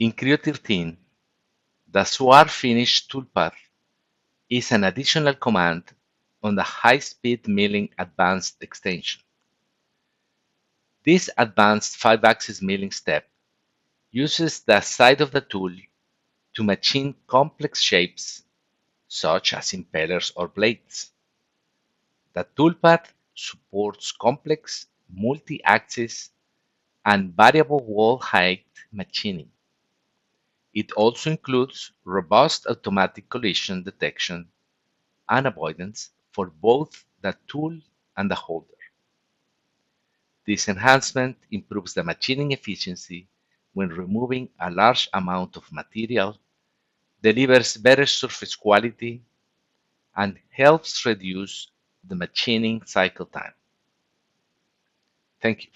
In Creo 13, the Swarf Finish toolpath is an additional command on the high-speed milling advanced extension. This advanced 5-axis milling step uses the side of the tool to machine complex shapes such as impellers or blades. The toolpath supports complex multi-axis and variable wall height machining. It also includes robust automatic collision detection and avoidance for both the tool and the holder. This enhancement improves the machining efficiency when removing a large amount of material, delivers better surface quality, and helps reduce the machining cycle time. Thank you.